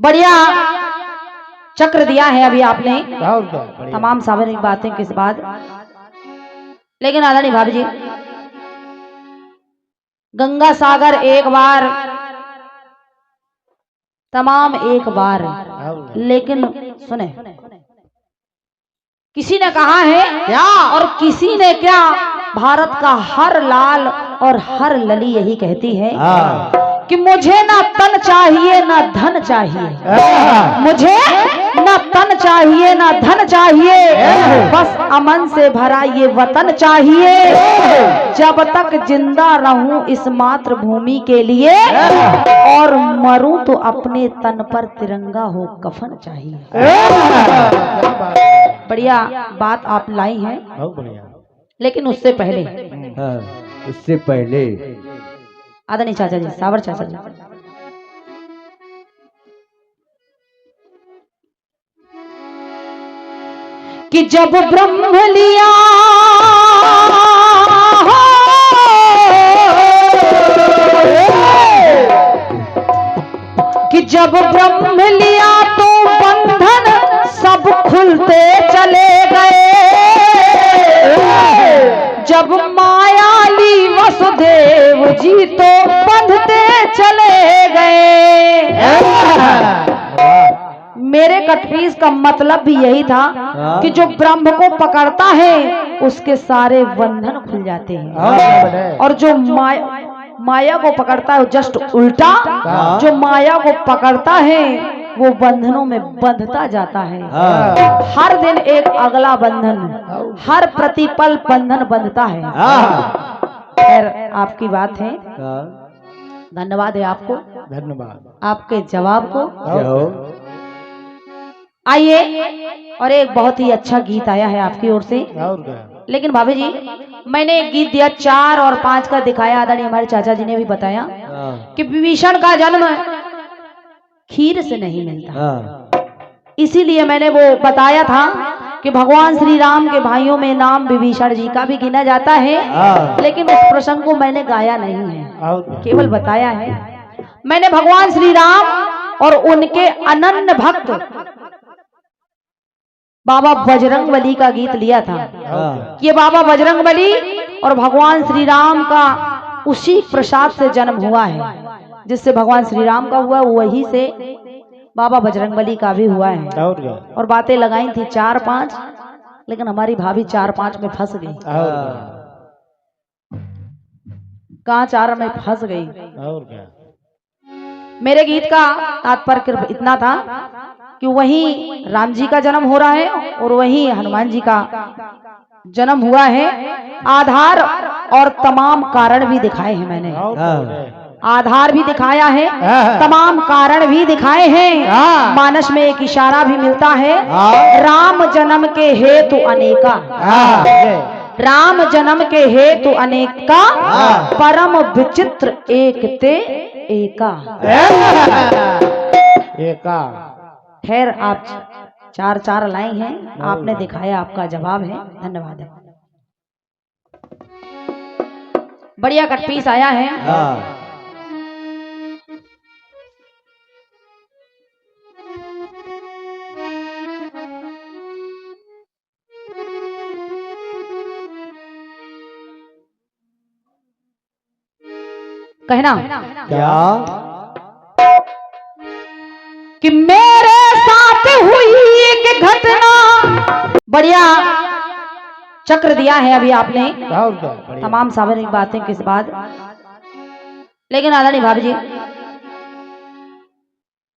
बढ़िया चक्र दिया है अभी आपने, तमाम सावरिक बातें किस बात। लेकिन आदरणीय भाभी जी, गंगा सागर एक बार, तमाम एक बार, लेकिन सुने, किसी ने कहा है क्या और किसी ने क्या, भारत का हर लाल और हर लली यही कहती है कि मुझे ना तन चाहिए ना धन चाहिए, मुझे ना तन चाहिए ना धन चाहिए, बस अमन से भरा ये वतन चाहिए। जब तक जिंदा रहूं इस मातृभूमि के लिए, और मरूं तो अपने तन पर तिरंगा हो कफन चाहिए। बढ़िया बात आप लाई हैं, लेकिन उससे पहले आदरणीय चाचा जी, सावर चाचा जी, कि जब ब्रह्म लिया कि जब ब्रह्म लिया तो बंधन सब खुलते चले गए, जब माया ली वसुदेव जी तो बंधते चले गए। मेरे कटपीस का मतलब भी यही था कि जो ब्रह्म को पकड़ता है उसके सारे बंधन खुल जाते हैं, और जो माया को पकड़ता है जस्ट उल्टा, जो माया को पकड़ता है वो बंधनों में बंधता जाता है। हर दिन एक अगला बंधन, हर प्रतिपल बंधन बंधता है। खैर आपकी बात है, धन्यवाद है आपको, धन्यवाद आपके जवाब को। आइए, और एक बहुत ही अच्छा गीत आया है आपकी ओर से। लेकिन भाभी जी, मैंने एक गीत दिया 4 और 5 का दिखाया, आदरणीय हमारे चाचा जी ने भी बताया कि विभीषण का जन्म खीर से नहीं मिलता, इसीलिए मैंने वो बताया था कि भगवान श्री राम के भाइयों में नाम विभीषण जी का भी गिना जाता है, लेकिन उस प्रसंग को मैंने गाया नहीं है, केवल बताया है। मैंने भगवान श्री राम और उनके अनन्य भक्त बाबा बजरंगबली का गीत लिया था। ये बाबा बजरंगबली और भगवान श्री राम का उसी प्रसाद से जन्म हुआ है, जिससे भगवान श्री राम का हुआ वही से बाबा बजरंगबली का भी हुआ है। और बातें लगाई थी 4-5, लेकिन हमारी भाभी 4-5 में फंस गई। कहाँ 4 में फंस गई। मेरे गीत का तात्पर्य इतना था कि वहीं राम जी का जन्म हो रहा है और वहीं हनुमान जी का जन्म हुआ है। आधार और तमाम कारण भी दिखाए हैं मैंने, आधार भी दिखाया है, तमाम कारण भी दिखाए हैं। मानस में एक इशारा भी मिलता है, राम जन्म के हेतु अनेका, राम जन्म के हेतु अनेका, परम विचित्र एक ते एका। खैर आप 4-4 लाई हैं, आपने दिखाया, आपका जवाब है, धन्यवाद है। बढ़िया कटपीस आया है। कहना क्या कि मेरे साथ हुई एक घटना। बढ़िया चक्र दिया है अभी आपने, तमाम सावरिक बातें किस बात। लेकिन आदरणीय भाभी जी,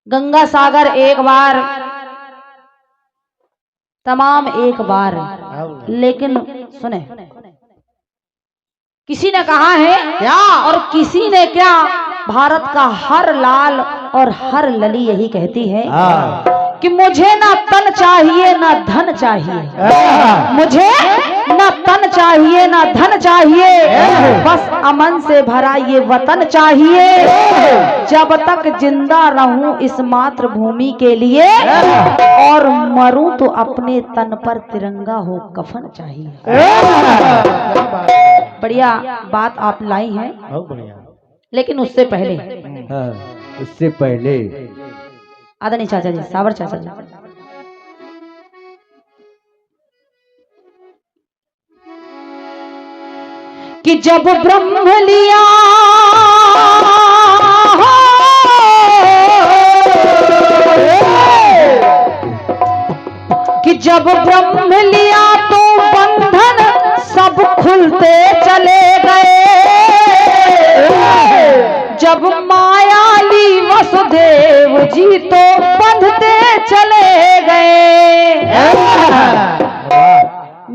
गंगा सागर एक बार, तमाम एक बार, लेकिन सुने, किसी ने कहा है क्या और किसी ने क्या, भारत का हर लाल और हर लली यही कहती है कि मुझे ना तन चाहिए ना धन चाहिए, मुझे ना तन चाहिए ना धन चाहिए, बस अमन से भरा ये वतन चाहिए। जब तक जिंदा रहूं इस मातृभूमि के लिए, और मरूं तो अपने तन पर तिरंगा हो कफन चाहिए। बढ़िया बात आप लाई हैं, लेकिन उससे पहले आदरणीय चाचा जी, सावर चाचा जी। कि जब ब्रह्म लिया कि जब ब्रह्म लिया तो बंधन सब खुलते चले गए। जब माया ली वसुदेव जी तो बंधते चले गए।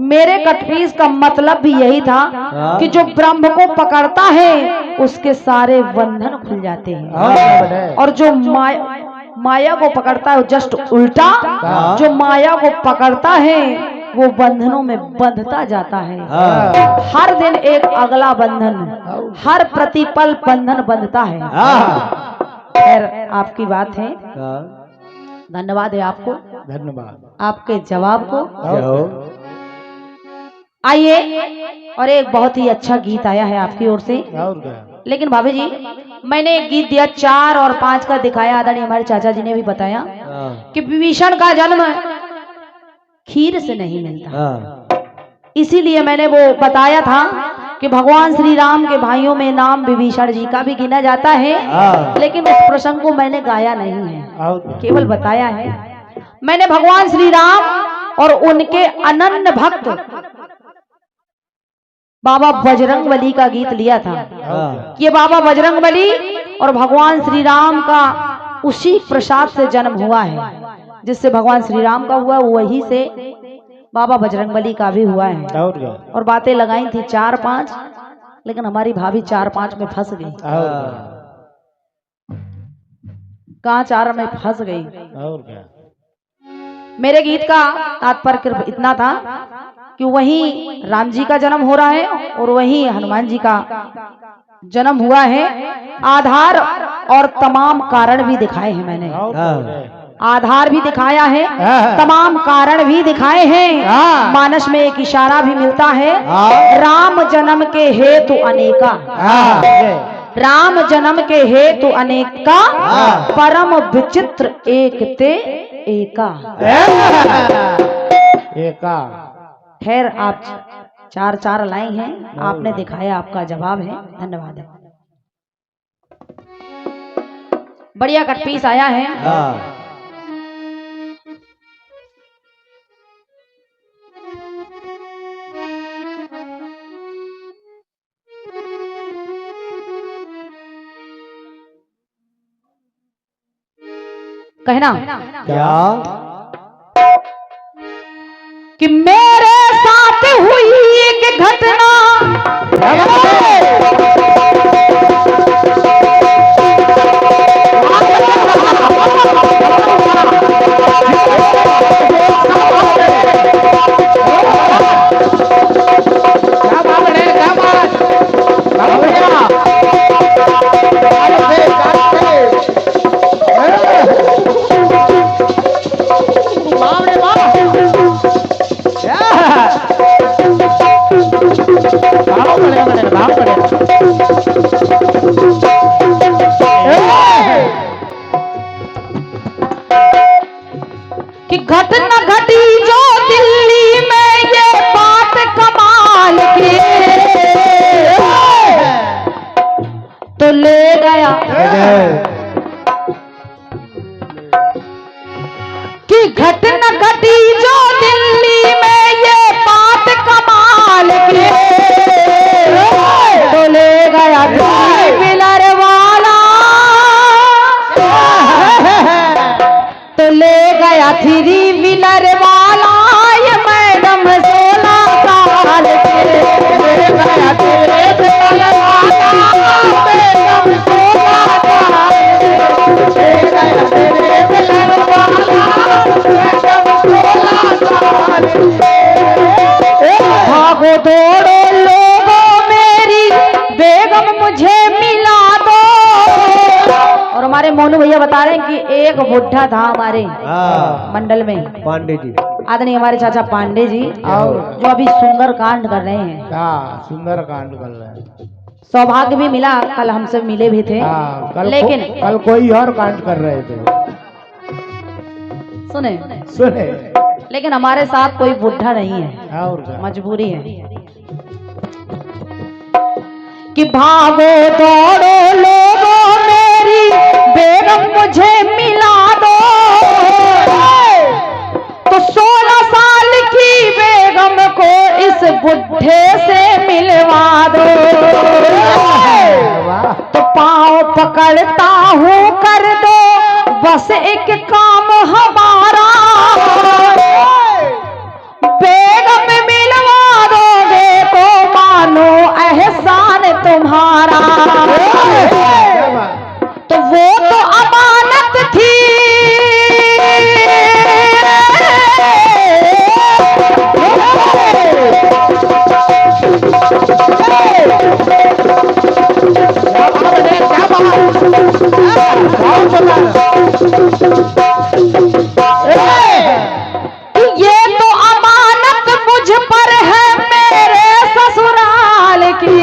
मेरे कटपीस का मतलब भी यही था कि जो ब्रह्म को पकड़ता है उसके सारे बंधन खुल जाते हैं, और जो माया को पकड़ता है जस्ट उल्टा, जो माया को पकड़ता है वो बंधनों में बंधता जाता है। हर दिन एक अगला बंधन, हर प्रतिपल बंधन बंधता है। खैर आपकी बात है, धन्यवाद है आपको, धन्यवाद आपके जवाब को। आइए, और एक बहुत ही अच्छा गीत आया है आपकी ओर से। लेकिन भाभी जी, मैंने एक गीत दिया 4 और 5 का दिखाया, आदरणीय हमारे चाचा जी ने भी बताया कि विभीषण का जन्म खीर से नहीं मिलता। इसीलिए मैंने वो बताया था कि भगवान श्री राम के भाइयों में नाम विभीषण जी का भी गिना जाता है, लेकिन उस प्रसंग को मैंने गाया नहीं है, केवल बताया है। मैंने भगवान श्री राम और उनके अनन्य भक्त बाबा बजरंगबली का गीत लिया था। ये बाबा बजरंगबली और भगवान श्री राम का उसी प्रसाद से जन्म हुआ है, जिससे भगवान श्री राम का हुआ वही से बाबा बजरंगबली का भी हुआ है। और बातें लगाई थी 4-5, लेकिन हमारी भाभी 4-5 में फंस गई। कहाँ 4 में फंस गई। मेरे गीत का तात्पर्य इतना था कि वहीं राम जी का जन्म हो रहा है और वहीं हनुमान जी का जन्म हुआ है। आधार और तमाम कारण भी दिखाए हैं मैंने, आधार भी दिखाया है, तमाम कारण भी दिखाए हैं। मानस में एक इशारा भी मिलता है, राम जन्म के हेतु अनेका, राम जन्म के हेतु अनेका, परम विचित्र एक ते एका। खैर आप 4-4 लाई हैं, आपने दिखाया, आपका जवाब है, धन्यवाद है। बढ़िया कटपीस आया है। कहना क्या कि मेरे साथ हुई एक घटना, कि घटना घटी जो दिल्ली में ये बात कमाल की, तो ले गया कि घटना घटी जो दिल्ली में ये बात कमाल की, तो ले गया बिलर वाला, तो ले गया थ्री व्हीलर वाला, ये मैडम 16 साल के, ले गया तेरे व्हीलर वाला, मैडम 16 साल के, ले गया तेरे व्हीलर वाला, मैडम 16 साल के। भागो दौड़ो लोगों मेरी बेगम मुझे मिला दो। और हमारे मोनू भैया बता रहे हैं कि एक बुढ़ा था हमारे मंडल में, पांडे जी, आदरणीय हमारे चाचा पांडे जी, और जो अभी सुंदर कांड कर रहे हैं। सुंदर कांड कर रहे हैं। सौभाग्य भी मिला, कल हमसे मिले भी थे, लेकिन कल कोई और कांड कर रहे थे। सुने सुने, लेकिन हमारे साथ कोई बुढ़ा नहीं है, और क्या? मजबूरी है कि भागो दौड़ो लोगों मेरी बेगम मुझे मिला दो, तो 16 साल की बेगम को इस बुढ़े से मिलवा दो। तो पाँव पकड़ता हूँ कर दो बस एक काम हमारा, बेगम मिलवा दोगे तो मानो एहसान तुम्हारा। तो वो तो अमानत थी ये तो अमानत मुझ पर है मेरे ससुराल की,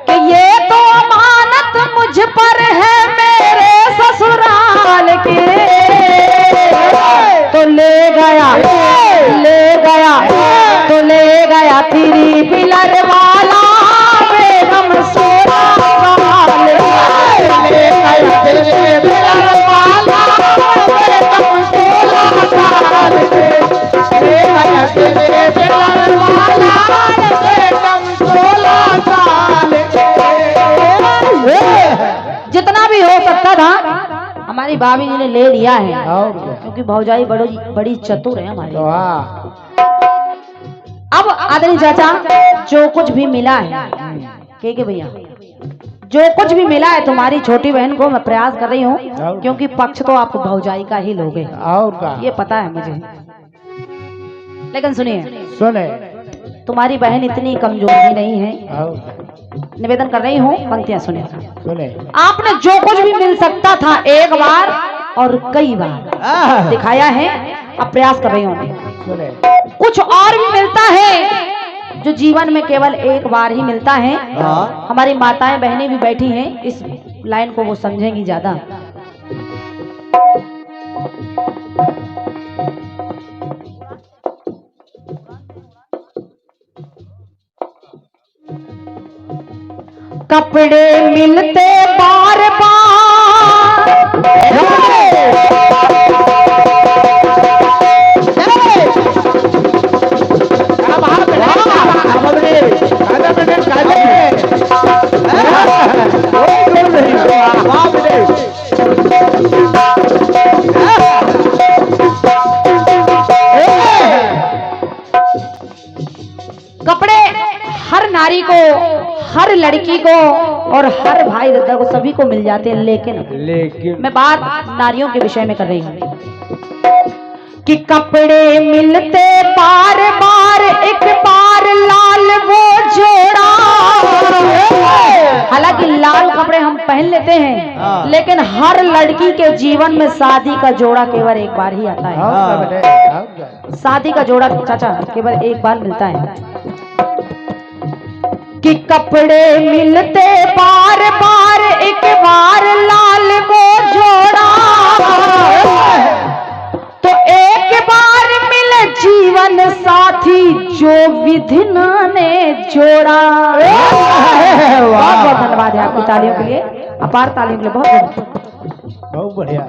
कि ये तो अमानत मुझ पर है मेरे ससुराल की। तो ले गया तो ले गया तेरी पिलर वाला बेगम 16 साल, ले गया तेरे पिलर वाला बेगम 16 साल, ले गया तेरे पिलर वाला बेगम 16 साल। जितना भी हो सकता था हमारी भाभी जी ने ले लिया है, क्योंकि भौजाई बड़ी चतुर है हमारी। अब आदरणीय चाचा जो कुछ भी मिला है के भैया, जो कुछ भी मिला है तुम्हारी छोटी बहन को मैं प्रयास कर रही हूँ, क्योंकि पक्ष तो आप भौजाई का ही लोगे और का? ये पता है मुझे। लेकिन सुनिए, सुने, तुम्हारी बहन इतनी कमजोर भी नहीं है। निवेदन कर रही हूँ, पंक्तियां सुनिए। सुने, आपने जो कुछ भी मिल सकता था एक बार और कई बार दिखाया है, अब प्रयास कर रही हूँ। सुने, कुछ और भी मिलता है जो जीवन में केवल एक बार ही मिलता है। हमारी माताएं बहनें भी बैठी हैं, इस लाइन को वो समझेंगी ज्यादा। कपड़े मिलते बार बार, कपड़े हर नारी को, हर लड़की को और हर भाई दादा को सभी को मिल जाते हैं, लेकिन मैं बात नारियों के विषय में कर रही हूँ कि कपड़े मिलते बार बार, एक बार लाल वो जोड़ा। हालांकि लाल कपड़े हम पहन लेते हैं, लेकिन हर लड़की के जीवन में शादी का जोड़ा केवल एक बार ही आता है। शादी का जोड़ा चाचा केवल एक बार मिलता है। कि कपड़े मिलते बार बार, एक बार लाल वो जोड़ा, तो एक बार मिले जीवन साथी जो विधि ने जोड़ा। बहुत बहुत धन्यवाद है आपकी तालियों के लिए, अपार तालियों के लिए बहुत बढ़िया।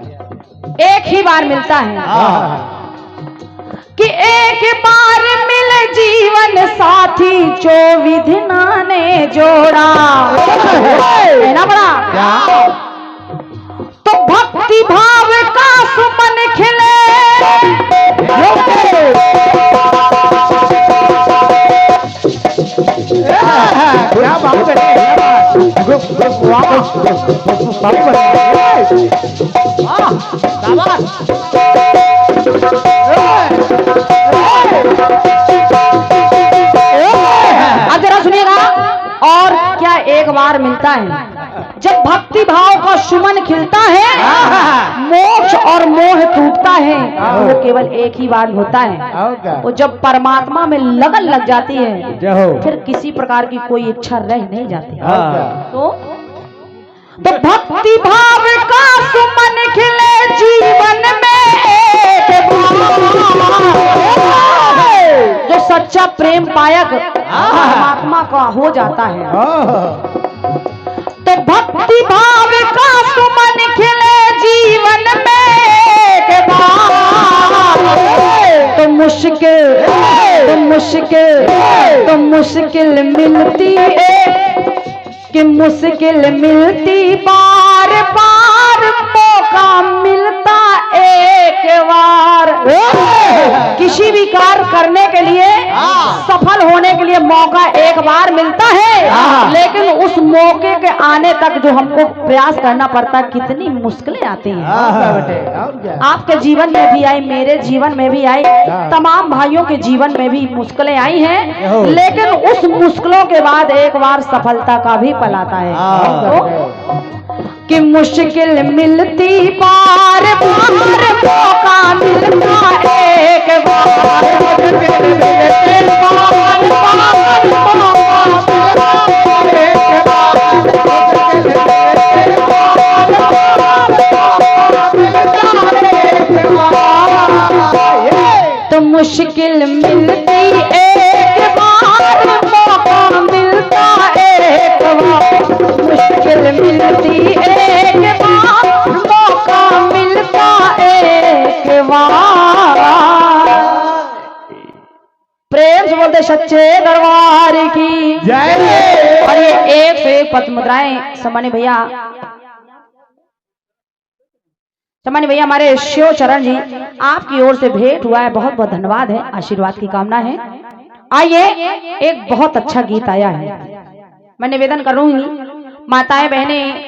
एक ही बार मिलता है कि एक बार मिले जीवन साथी जो विधि ने जोड़ा। ना बड़ा तो भक्ति भाव का सुमन खिले, क्या बात अब जरा सुनिएगा, और क्या एक बार मिलता है जब भक्ति भाव का सुमन खिलता है, मोक्ष और मोह टूटता है, वो केवल एक ही बार होता है। वो जब परमात्मा में लगन लग जाती है, फिर किसी प्रकार की कोई इच्छा रह नहीं जाती। तो तो भक्ति भाव का सुमन खिले जीवन में एक बार। जो सच्चा प्रेम पायक परमात्मा का हो जाता है, तो भक्ति भाव का सुमन खिले जीवन में एक बार। तो मुश्किल मिलती है कि मुश्किल मिलती बार बार, मौका मिलता एक बार। किसी भी कार्य करने के लिए, सफल होने के लिए मौका एक बार मिलता है, लेकिन उस मौके के आने तक जो हमको प्रयास करना पड़ता है, कितनी मुश्किलें आती हैं। आपके जीवन में भी आई, मेरे जीवन में भी आई, तमाम भाइयों के जीवन में भी मुश्किलें आई हैं, लेकिन उस मुश्किलों के बाद एक बार सफलता का भी पल आता है। कि मुश्किल मिलती बार बार, मौका मिलता एक बार। तो मुश्किल मिलती एक बार, मौका मिलता एक बार। मुश्किल मिलती एक बार, मौका मिलता एक बार। प्रेम से बोलते सच्चे दरबार की जय। और ये एक से एक पद मुद्राएं सम्मानित भैया हमारे शिव चरण जी आपकी ओर से भेंट हुआ है, बहुत बहुत धन्यवाद है, आशीर्वाद की कामना है। आइए, एक बहुत अच्छा गीत आया है, मैं निवेदन करूंगी माताएं बहनें,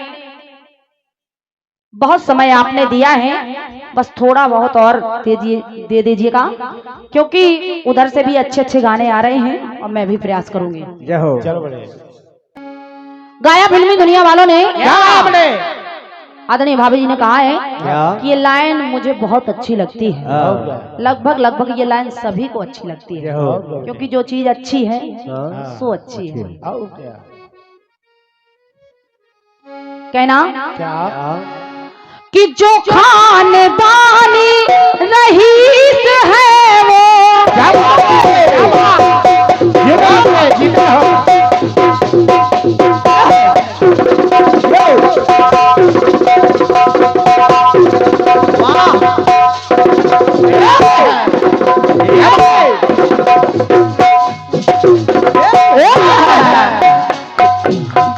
बहुत समय आपने दिया है, बस थोड़ा बहुत और दे दीजिएगा, क्योंकि उधर से भी अच्छे अच्छे गाने आ रहे हैं और मैं भी प्रयास करूंगी। गाया फिल्मी दुनिया वालों ने, आदरणीय भाभी जी ने कहा है कि ये लाइन मुझे बहुत अच्छी लगती है। लगभग ये लाइन सभी को अच्छी लगती है, क्योंकि जो चीज अच्छी है सो अच्छी है। कहना कि जो खानदानी रईस है वो,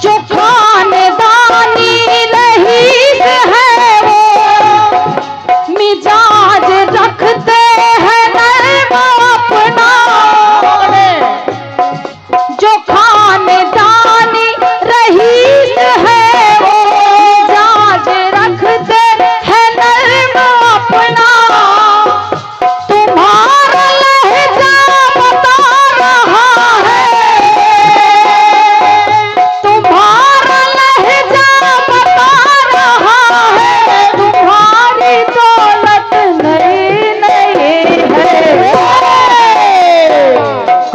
जो खानदानी रईस है वो, मिजाज रखते हैं नरमा अपना। जो खानदानी रईस है वो, मिजाज रखते हैं नरमा अपना। तुम्हारा लहजा बता रहा है, तुम्हारा लहजा बता रहा है, तुम्हारी दौलत नई नई है।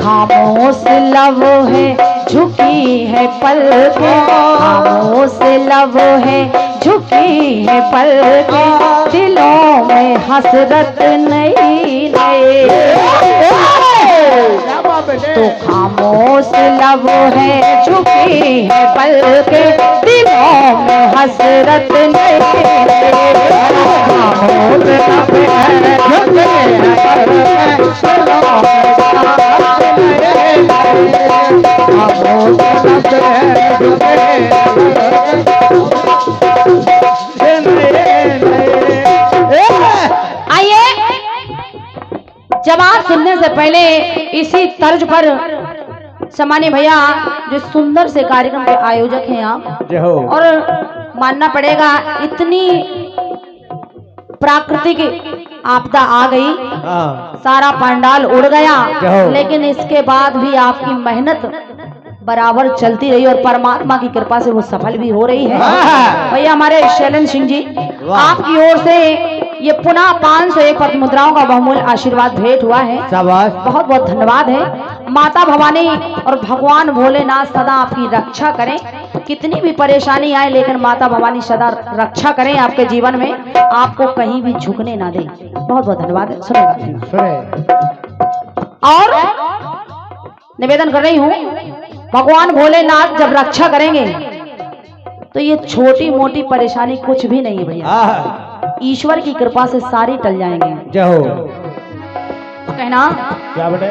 खामोश लब है झुकी है पलकें, खामोश लब है झुकी है पलकें, दिलों में हसरत नई नई। तो खामोश लब है झुकी है पलकें, दिलों में हसरत नई नई। खामोश लब है झुकी है पलकें, दिलों में हसरत नई नई। खामोश लब है झुकी जवाब सुनने से पहले इसी तर्ज पर सम्मानित भैया जो सुंदर से कार्यक्रम के आयोजक हैं आप, और मानना पड़ेगा इतनी प्राकृतिक आपदा आ गई, सारा पंडाल उड़ गया, लेकिन इसके बाद भी आपकी मेहनत बराबर चलती रही और परमात्मा की कृपा से वो सफल भी हो रही है। भैया हमारे शैलेंद्र सिंह जी आपकी ओर से ये पुनः 501 पद मुद्राओं का बहुमूल्य आशीर्वाद भेंट हुआ है, बहुत बहुत धन्यवाद है। माता भवानी और भगवान भोलेनाथ सदा आपकी रक्षा करें। कितनी भी परेशानी आए लेकिन माता भवानी सदा रक्षा करें आपके जीवन में, आपको कहीं भी झुकने ना दे। बहुत बहुत धन्यवाद। सुने और निवेदन कर रही हूँ, भगवान भोलेनाथ जब रक्षा करेंगे तो ये छोटी मोटी परेशानी कुछ भी नहीं है भैया, ईश्वर की कृपा से सारी टल जाएंगे। जय हो। कहना क्या बेटे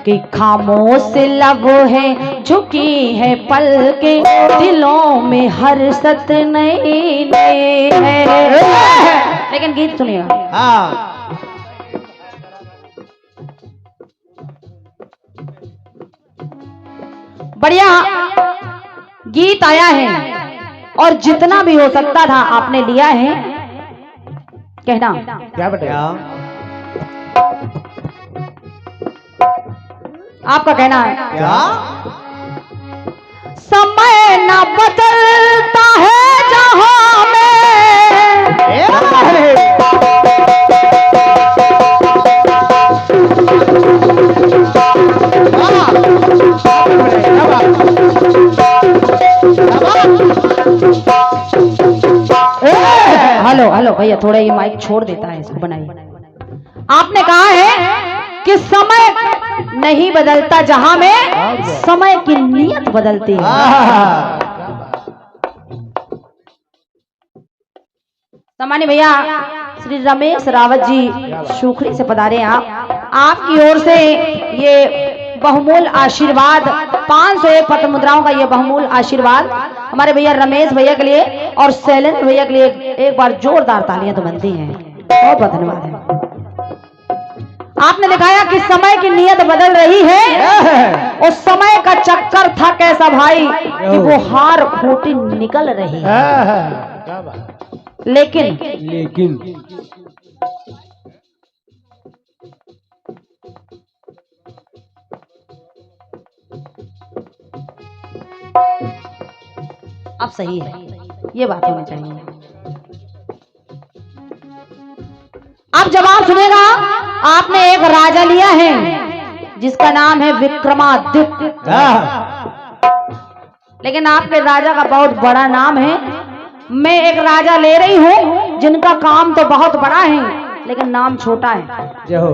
कि खामोश लब है झुकी है पल के, दिलों में हर्षत नहीं है। लेकिन गीत सुनिएगा। हाँ बढ़िया गीत आया है और जितना भी हो सकता था आपने लिया है। कहना क्या बेटे आपका कहना है क्या समय न बदलता है जहां हेलो हेलो भैया थोड़ा ये माइक छोड़ देता है, इसको बनाइए। आपने कहा है कि समय नहीं बदलता जहां में, समय की नियत बदलती है। सामान्य भैया श्री रमेश रावत जी सुखरी से पधारे आप, आपकी ओर से ये बहुमूल आशीर्वाद 501 पत्र मुद्राओं का ये बहुमूल आशीर्वाद हमारे भैया रमेश भैया के लिए और शैलेंद्र भैया के लिए एक बार जोरदार तालियां तो बनती हैं। बहुत बहुत धन्यवाद है। आपने दिखाया कि समय की नियत बदल रही है और समय का चक्कर था कैसा भाई कि वो हार फूटी निकल रही है। लेकिन अब सही है, ये बात होनी चाहिए। अब जवाब सुनेगा। आपने एक राजा लिया है जिसका नाम है विक्रमादित्य, लेकिन आपके राजा का बहुत बड़ा नाम है। मैं एक राजा ले रही हूं जिनका काम तो बहुत बड़ा है लेकिन नाम छोटा है। जय हो।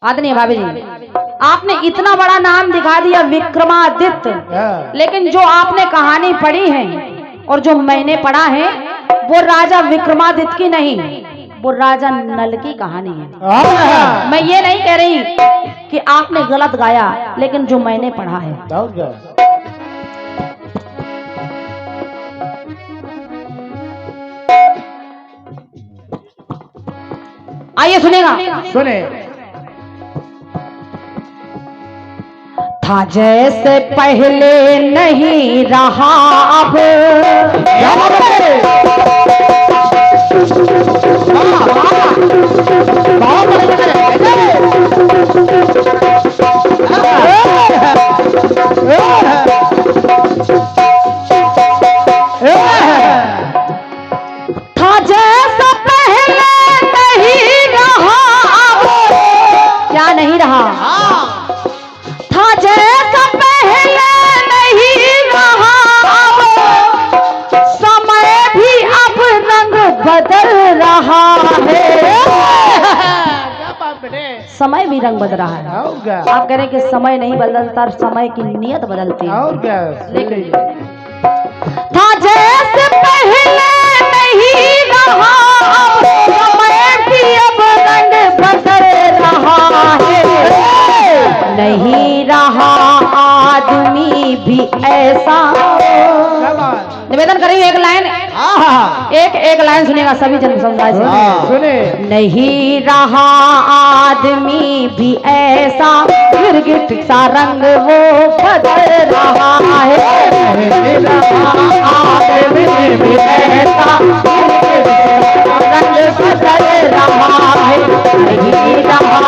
आदरणीय भाभी जी, आपने इतना बड़ा नाम दिखा दिया विक्रमादित्य, लेकिन जो आपने कहानी पढ़ी है और जो मैंने पढ़ा है वो राजा विक्रमादित्य की नहीं, वो राजा नल की कहानी है। मैं ये नहीं कह रही कि आपने गलत गाया, लेकिन जो मैंने पढ़ा है। आइए सुनेगा। सुने। था जैसे पहले नहीं रहा अब, था जैसा पहले नहीं रहा अब। क्या नहीं रहा? था जैसा पहले नहीं रहा अब, समय भी अब रंग बदल रहा है। समय भी रंग बदल रहा है। आप कह रहे हैं कि समय नहीं बदलता, समय की नियत बदलती है। लेकिन था जैसे पहले नहीं रहा अब, समय भी अब रंग बदल रहा है। नहीं रहा आदमी भी ऐसा। निवेदन करेंगे एक लाइन, एक लाइन सुनेगा सभी जन समुदाय से। सुने। नहीं रहा आदमी भी ऐसा, गिरगिट सा रंग वो बदल रहा है। नहीं रहा आदमी भी ऐसा, रंग बदल रहा है। नहीं रहा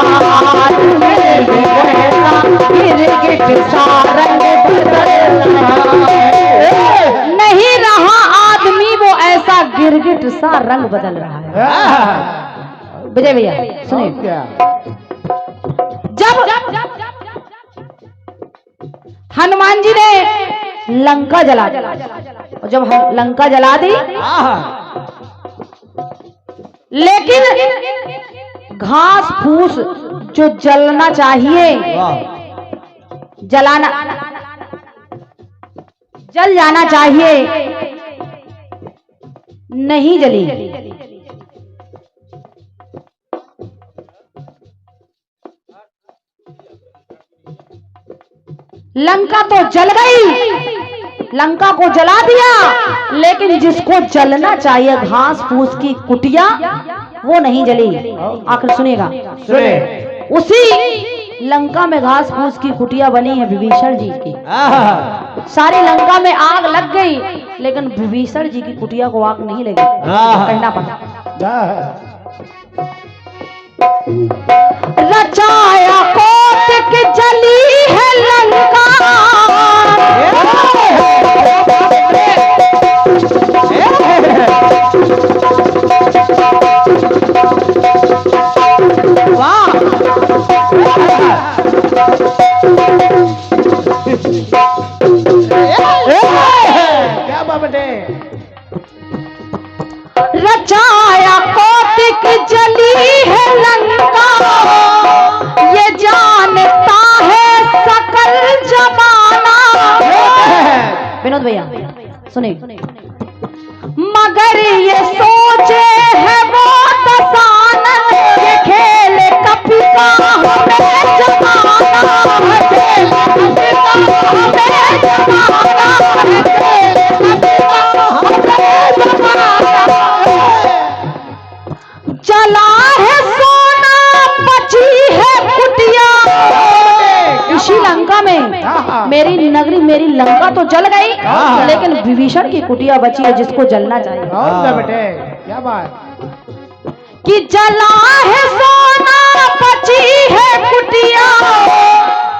आदमी भी ऐसा, गिरगिट सा रंग बदल रहा है। नहीं रहा आदमी वो ऐसा, गिरगिट सा रंग बदल रहा है। विजय भैया सुनिए। जब हनुमान जी ने लंका जला दी, और जब लंका जला दी, लेकिन घास फूस जो जलना चाहिए, जलाना जल जाना चाहिए, नहीं जली। लंका तो जल गई, लंका को जला दिया, लेकिन जिसको जलना चाहिए घास फूस की कुटिया, वो नहीं जली। आखिर सुनिएगा, उसी लंका में घास फूस की कुटिया बनी है विभीषण जी की। सारी लंका में आग लग गई, लेकिन विभीषण जी की कुटिया को आग नहीं लगी। कहना पड़ा, रचाया कोटिक जली है लंका, क्या बाबटे, रचाया कोटिक जली है लंका, ये जानता है सकल जमाना। विनोद भैया सुनिए, मगर ये सोचे है वो दसानन, ये खेल कभी का हमें जमाना, खेल कभी का हमें जमाना, खेल कभी का हमें जमाना। जला है सोना बची है कुटिया, इसी लंका में मेरी नगरी मेरी लंका तो जल गई, लेकिन विभीषण की कुटिया बची है जिसको जलना चाहिए। बेटे क्या बात, कि जला है सोना बची है कुटिया,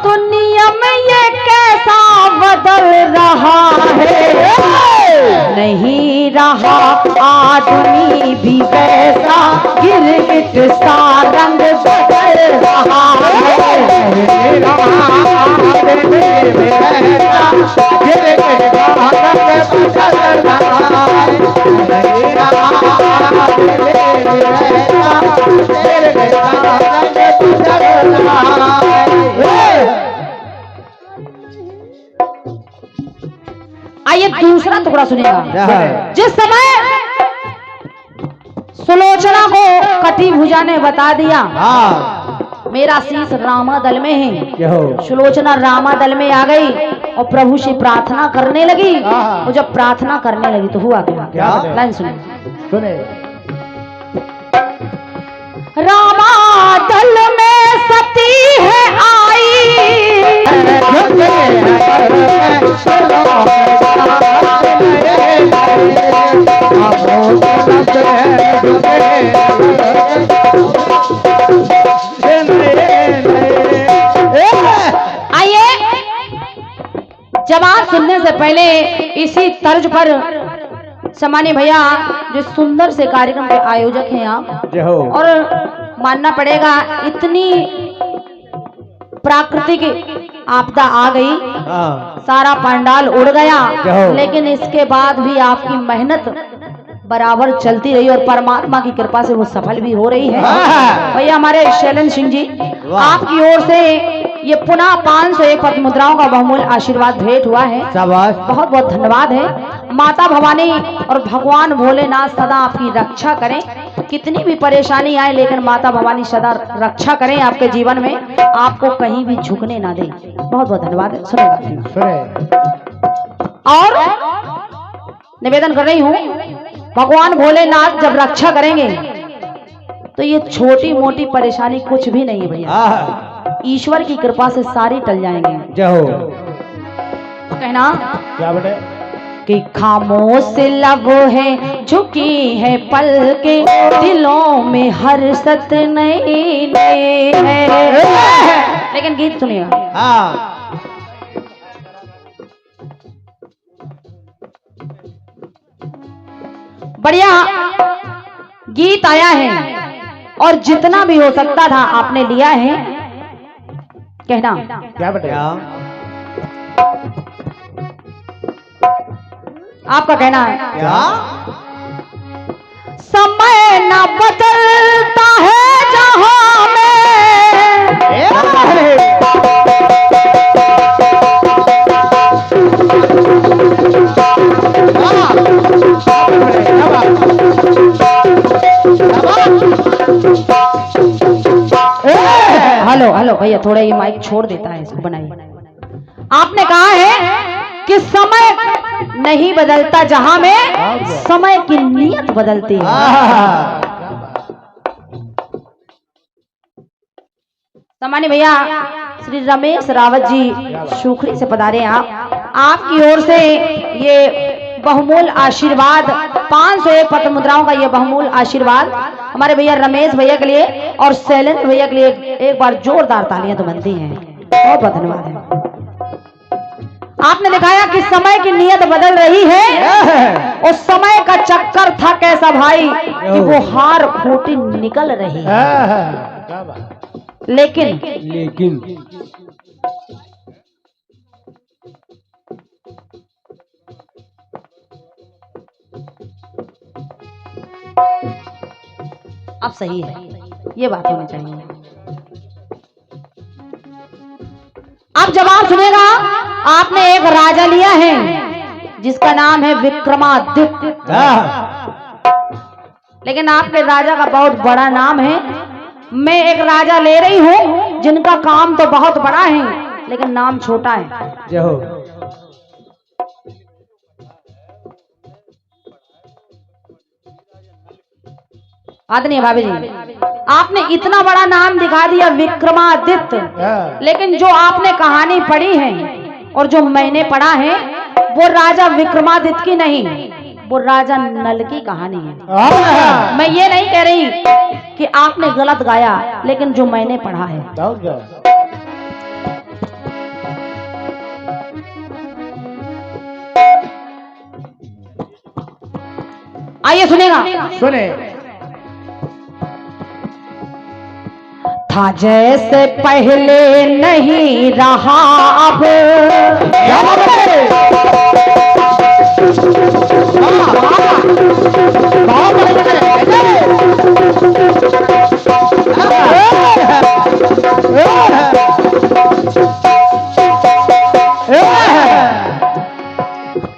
तो नियम ये कैसा बदल रहा है, नहीं रहा आदमी भी वैसा, गिरगिट सा रंग बदल रहा है, आइए दूसरा टुकड़ा सुनिएगा। जिस समय सुलोचना को कटी भुजा ने बता दिया मेरा शीश रामा दल में है, सुलोचना रामा दल में आ गई और प्रभु से प्रार्थना करने लगी। और जब प्रार्थना करने लगी तो हुआ क्या, लाइन सुनिए। रामा दल में सती है आई, आइए जवाब सुनने से पहले इसी तर्ज पर सम्मानीय भैया जो सुंदर से कार्यक्रम के आयोजक हैं आप, और मानना पड़ेगा इतनी प्राकृतिक आपदा आ गई, सारा पंडाल उड़ गया, लेकिन इसके बाद भी आपकी मेहनत बराबर चलती रही और परमात्मा की कृपा से वो सफल भी हो रही है। भैया हमारे शैलन सिंह जी, आपकी ओर से ये पुनः 501 पद्म मुद्राओं का बहुमूल्य आशीर्वाद भेंट हुआ है। बहुत बहुत धन्यवाद है। माता भवानी और भगवान भोलेनाथ सदा आपकी रक्षा करें, कितनी भी परेशानी आए लेकिन माता भवानी सदा रक्षा करें आपके जीवन में, आपको कहीं भी झुकने ना दे। बहुत बहुत धन्यवाद। सुनेगा और निवेदन कर रही हूँ, भगवान भोलेनाथ जब रक्षा करेंगे तो ये छोटी मोटी परेशानी कुछ भी नहीं है भैया, ईश्वर की कृपा से सारी टल जाएंगे। कहना क्या बेटे, कि खामोश लब है झुकी है पल के, दिलों में हर्षत नहीं है। लेकिन गीत सुनिएगा। बढ़िया गीत आया है और जितना भी हो सकता था आपने लिया है। कहना क्या बेटे? आपका कहना है क्या? समय न बदलता है जहां में, हेलो हेलो भैया थोड़ा ये माइक छोड़ देता है, इसको बनाइए। आपने कहा है कि समय नहीं बदलता जहां में, समय की नियत बदलती है। सामान्य भैया श्री रमेश रावत जी सुखड़ी से पधारे हैं आपकी ओर से ये बहुमूल आशीर्वाद 501 पत्र मुद्राओं का ये बहुमूल आशीर्वाद हमारे भैया रमेश भैया के लिए और शैलेंद्र भैया के लिए एक बार जोरदार तालियां तो बनती हैं। बहुत बहुत धन्यवाद है। आपने दिखाया कि समय की नियत बदल रही है, उस समय का चक्कर था कैसा भाई कि वो हार फूटी निकल रही है। लेकिन अब सही है, ये बात होनी चाहिए। अब जवाब सुनेगा। आपने एक राजा लिया है जिसका नाम है विक्रमादित्य, लेकिन आपके राजा का बहुत बड़ा नाम है। मैं एक राजा ले रही हूं जिनका काम तो बहुत बड़ा है लेकिन नाम छोटा है। जय हो। आदरणीय भाभी जी, आपने इतना बड़ा नाम दिखा दिया विक्रमादित्य, लेकिन जो आपने कहानी पढ़ी है और जो मैंने पढ़ा है वो राजा विक्रमादित्य की नहीं, वो राजा नल की कहानी है। मैं ये नहीं कह रही कि आपने गलत गाया, लेकिन जो मैंने पढ़ा है। आइए सुनेगा। सुने। था जैसे पहले नहीं रहा अब,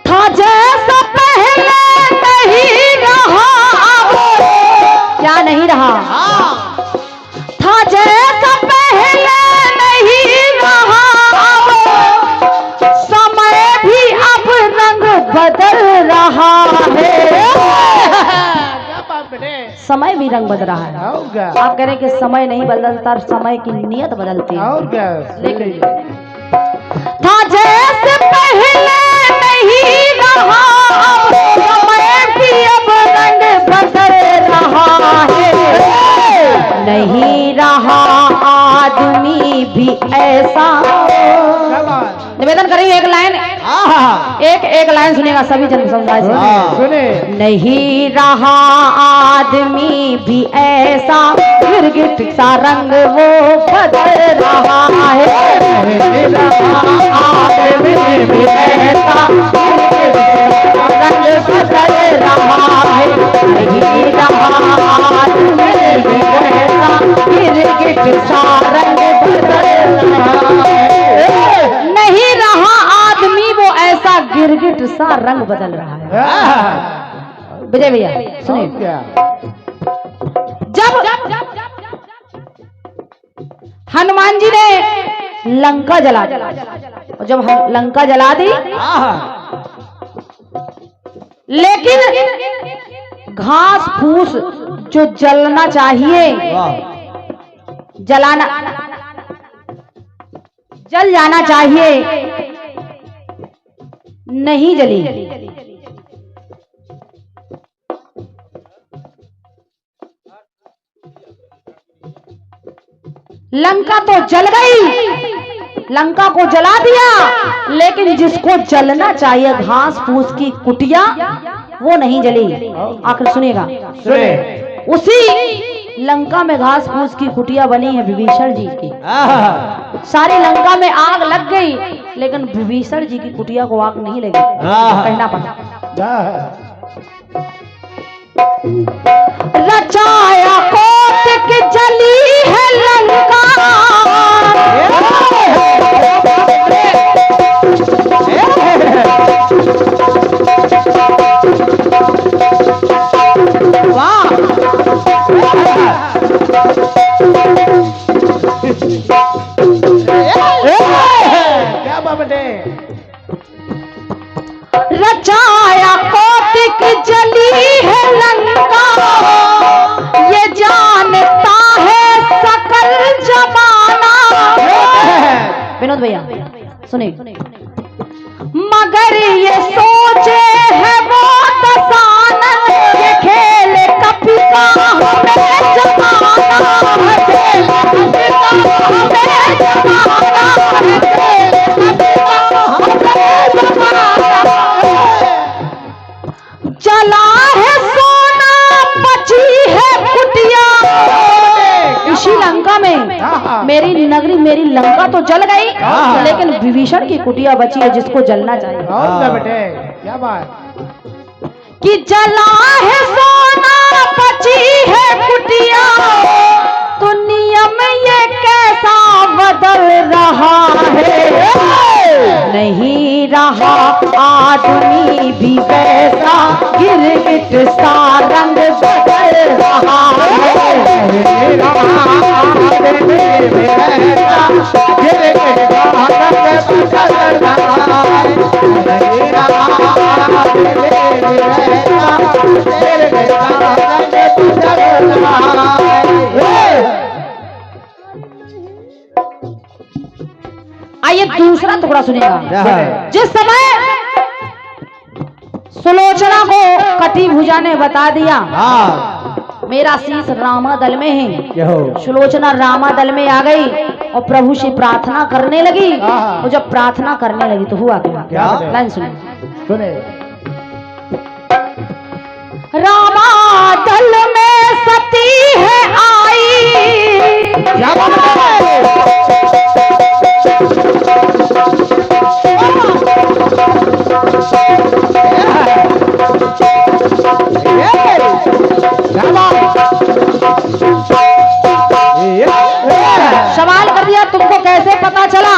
था जैसा पहले नहीं रहा अब, क्या नहीं रहा? था जैसा पहले नहीं रहा अब, समय भी अब रंग बदल रहा है। समय भी रंग बदल रहा है। आप कह रहे हैं कि समय नहीं बदलता, समय की नियत बदलती है। और क्या? लेकिन था जैसे पहले नहीं रहा अब, समय भी अब रंग बदल रहा है। नहीं रहा आदमी भी ऐसा। निवेदन करेंगे एक लाइन, एक लाइन सुनेगा सभी जन समुदाय से। सुने। नहीं रहा आदमी भी ऐसा, गिरगिट सा रंग वो बदल रहा है। नहीं रहा आदमी भी ऐसा, रंग बदल रहा है। नहीं रहा आदमी भी ऐसा, गिरगिट सा रंग बदल रहा है। नहीं रहा आदमी वो ऐसा, गिरगिट सा रंग बदल रहा है। विजय भैया सुनिए। जब हनुमान जी ने लंका जला दी, और जब लंका जला दी, लेकिन घास फूस जो जलना चाहिए, जलाना जल जाना चाहिए, नहीं जली। लंका तो जल गई, लंका को जला दिया, लेकिन जिसको जलना चाहिए घास फूस की कुटिया, वो नहीं जली। आखिर सुनेगा। सुने। उसी लंका में घास फूस की कुटिया बनी है विभीषण जी की। आहा, सारी लंका में आग लग गई, लेकिन विभीषण जी की कुटिया को आग नहीं लगी। कहना पड़ा रचाया कोट की जली है लंका, क्या बाबटे रचाया कोट की जली है लंका, ये जानता है सकल जमाना। विनोद भैया सुने, मगर ये सोचे है वो दसानन, ये खेल कभी का हमें जमाना है, खेल कभी का हमें जमाना है, खेल कभी का हमें जमाना। जला है सोना बची है कुटिया, इसी लंका में मेरी नगरी मेरी लंका तो जल गई, लेकिन विभीषण की कुटिया बची है जिसको जलना चाहिए। और बेटे क्या बात कि जला है सोना बची है कुटिया, दुनिया में ये कैसा बदल रहा है, नहीं रहा आदमी भी वैसा, गिरगिट सा रंग बदल रहा आइए दूसरा टुकड़ा सुनिएगा। जिस समय सुलोचना को कटी भुजा ने बता दिया मेरा शीश रामादल में है, सुलोचना रामादल में आ गई और प्रभु से प्रार्थना करने लगी। और जब प्रार्थना करने लगी तो हुआ क्या? लाइन सुने, रामादल में सती है आई, सवाल कर दिया तुमको कैसे पता चला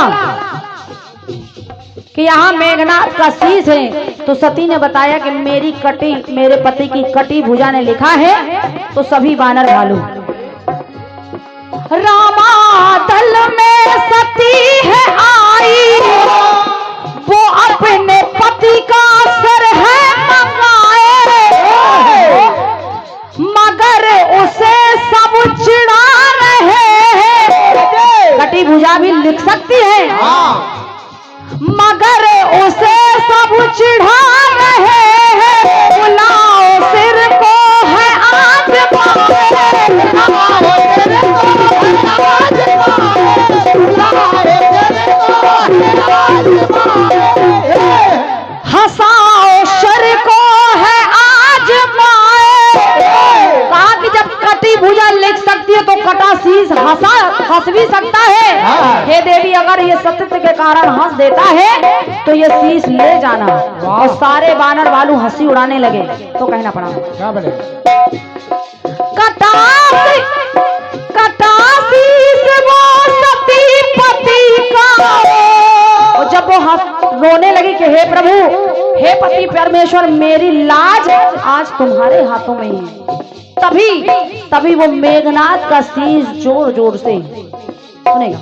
कि यहाँ मेघनाथ का शीश है? तो सती ने बताया कि मेरे पति की कटी भुजा ने लिखा है, तो सभी वानर भालू रामादल में सती है आई, वो अपने पति का सर है मंगाए, मगर उसे सब चिढ़ा रहे हैं। कटी भुजा भी लिख सकती है, मगर उसे सब चिढ़ा रहे हैं। बुलाओ सिर को है आज हंसाओ शर को है आज माए। कहा कि जब कटी भुजा लिख सकती है तो कटा शीश हंस भी सकता है। हे देवी, अगर ये सत्य के कारण हंस देता है तो ये शीश ले जाना। और सारे बानर वालू हंसी उड़ाने लगे। तो कहना पड़ा कटा शीश वो सती पति का। और जब वो रोने लगी कि हे प्रभु, हे पति परमेश्वर, मेरी लाज आज तुम्हारे हाथों में है। तभी वो मेघनाथ का शीश जोर जोर से सुनेगा।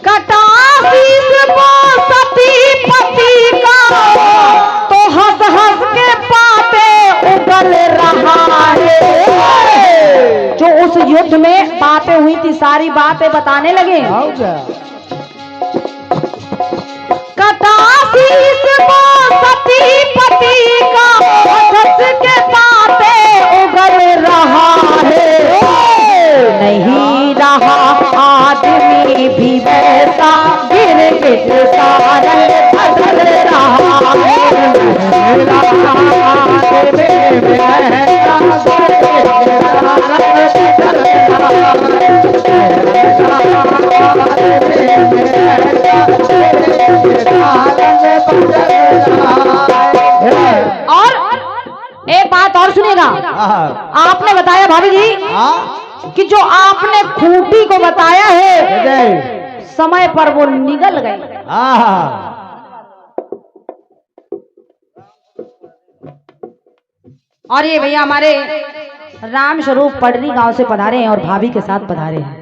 कटा शीश वो सती पति का, तो हंस हंस के बातें उगल रहा है। जो उस युद्ध में बातें हुई थी सारी बातें बताने लगे। कटा शीश वो सती पति का, हंस के बातें उगल रहा है। नहीं रहा आदमी भी वैसा, गिरगिट सा रंग बदल रहा है। और एक बात और सुनिएगा, आपने बताया भाभी जी कि जो आपने खूंटी को बताया है समय पर वो निगल गई। और ये भैया हमारे राम स्वरूप पडरी गांव से पधारे हैं और भाभी के साथ पधारे हैं।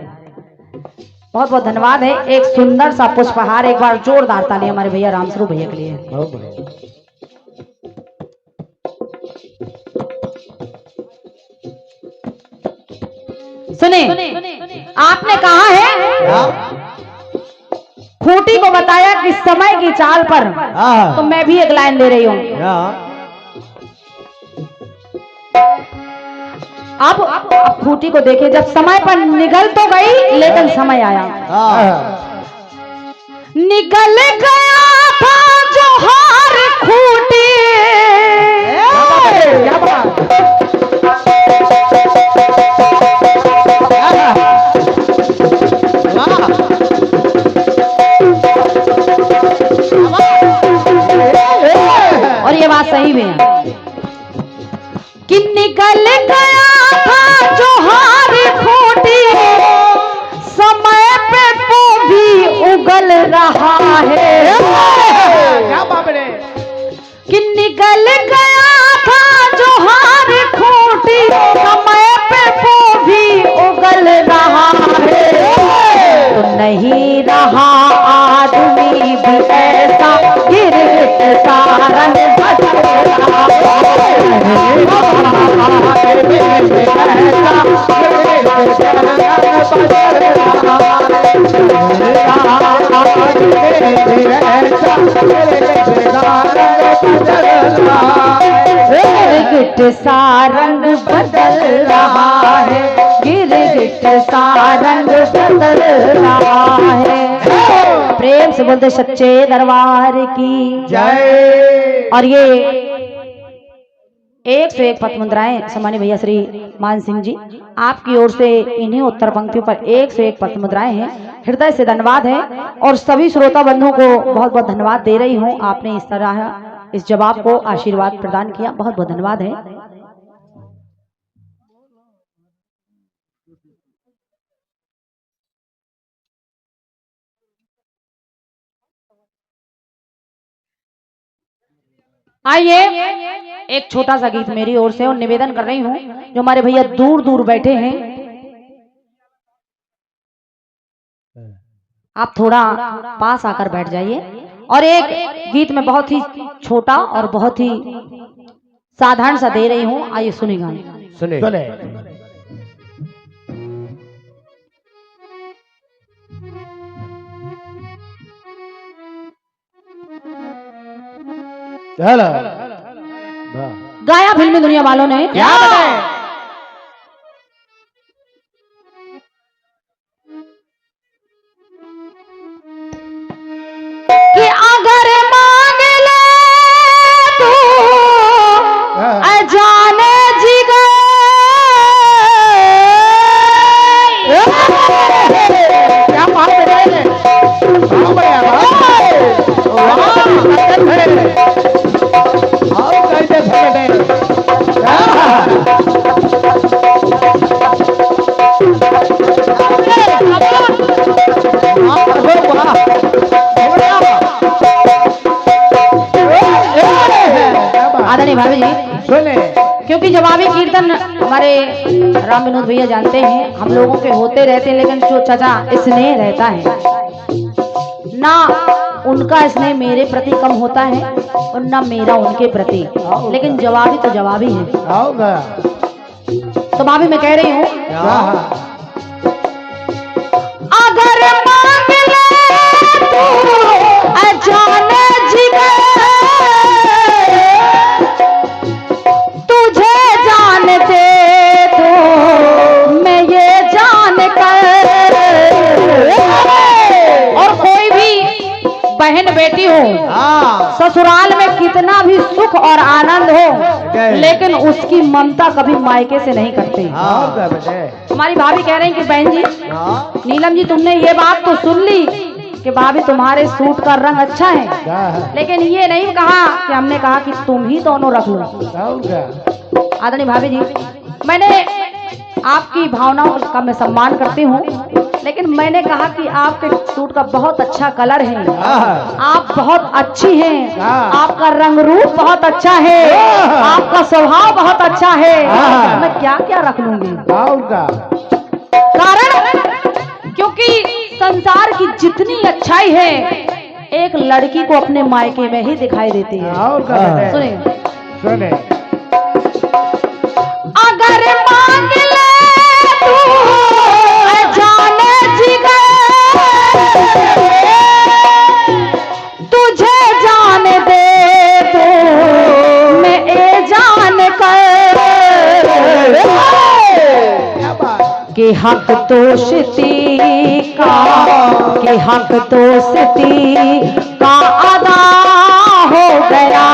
बहुत बहुत धन्यवाद है। एक सुंदर सा पुष्पहार, एक बार जोरदार ताली हमारे भैया राम स्वरूप भैया के लिए। सुने, आपने कहा है खूंटी को बताया कि समय की चाल पर, तो मैं भी एक लाइन दे रही हूँ। अब खूंटी को देखे, जब समय पर निगल तो गई लेकिन समय आया। निगल गया था जो हार खूंटी, और ये बात सही में है कि निकल गया था जो हारी खूंटी, समय पे वो भी उगल रहा है। क्या बात है कि निकल गया था जो हारी खूंटी, समय पे वो भी उगल रहा है। तो नहीं रहा आदमी भी ऐसा, गिरगिट सा रंग बदल रहा गिरगिट सा रंग बदल रहा है, गिरगिट सा रंग बदल रहा है। प्रेम से बोलते सच्चे दरबार की जय। और ये 101 पथ मुद्राएं सम्मानित भैया श्री मान सिंह जी, आपकी ओर से इन्हीं उत्तर पंक्तियों पर 101 पथ मुद्राएं हैं। हृदय से धन्यवाद है और सभी श्रोता बंधुओं को बहुत बहुत धन्यवाद दे रही हूँ। आपने इस तरह इस जवाब को आशीर्वाद प्रदान किया, बहुत बहुत धन्यवाद है। आइए एक छोटा सा गीत मेरी ओर से और निवेदन कर रही हूँ, जो हमारे भैया दूर दूर बैठे हैं, आप थोड़ा पास आकर बैठ जाइए। और एक गीत में बहुत ही छोटा और बहुत ही साधारण सा दे रही हूँ, आइए सुनिएगा। सुने गाया फिल्मी दुनिया वालों ने क्या बताए? कि अगर मांग ले तू अजाने जिगर, क्या बात है? हाँ भैया आदरणीय भाभी जी सुने, क्योंकि जवाबी कीर्तन हमारे राम विनोद भैया जानते हैं, हम लोगों के होते रहते हैं, लेकिन जो चाचा स्नेह रहता है ना, उनका स्नेह मेरे प्रति कम होता है और ना मेरा उनके प्रति, लेकिन जवाबी तो जवाबी है। तो भाभी मैं कह रही हूँ, अगर मांग ले तू अजाने जिगर, तुझे जानते तो मैं ये जान कर, और कोई भी बहन बेटी हो ससुराल में कितना भी सुख और आनंद हो, लेकिन उसकी ममता कभी मायके से नहीं करते। और क्या बेटे? हमारी भाभी कह रही कि बहन जी, नीलम जी, तुमने ये बात तो सुन ली कि भाभी तुम्हारे सूट का रंग अच्छा है, लेकिन ये नहीं कहा कि हमने कहा कि तुम ही दोनों रख लो। और क्या? आदरणीय भाभी जी, मैंने आपकी भावनाओं का मैं सम्मान करती हूँ, लेकिन मैंने कहा कि आपके सूट का बहुत अच्छा कलर है, आप बहुत अच्छी हैं, आपका रंग रूप बहुत अच्छा है, आपका स्वभाव बहुत अच्छा है, मैं क्या क्या रख लूंगी। और क्या? कारण क्योंकि संसार की जितनी अच्छाई है एक लड़की को अपने मायके में ही दिखाई देती है। और क्या बेटे? सुनिए, सुने। अगर मांग ले तू जाने जिगर, तुझे जान दे तो मैं ए जान कर, क्या बात? कि हक दोस्ती का, कि हक दोस्ती का अदा हो गया,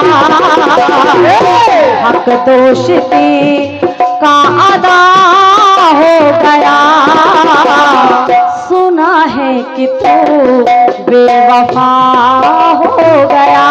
हक दोस्ती का अदा हो गया, सुना है कि तू बेवफा हो गया।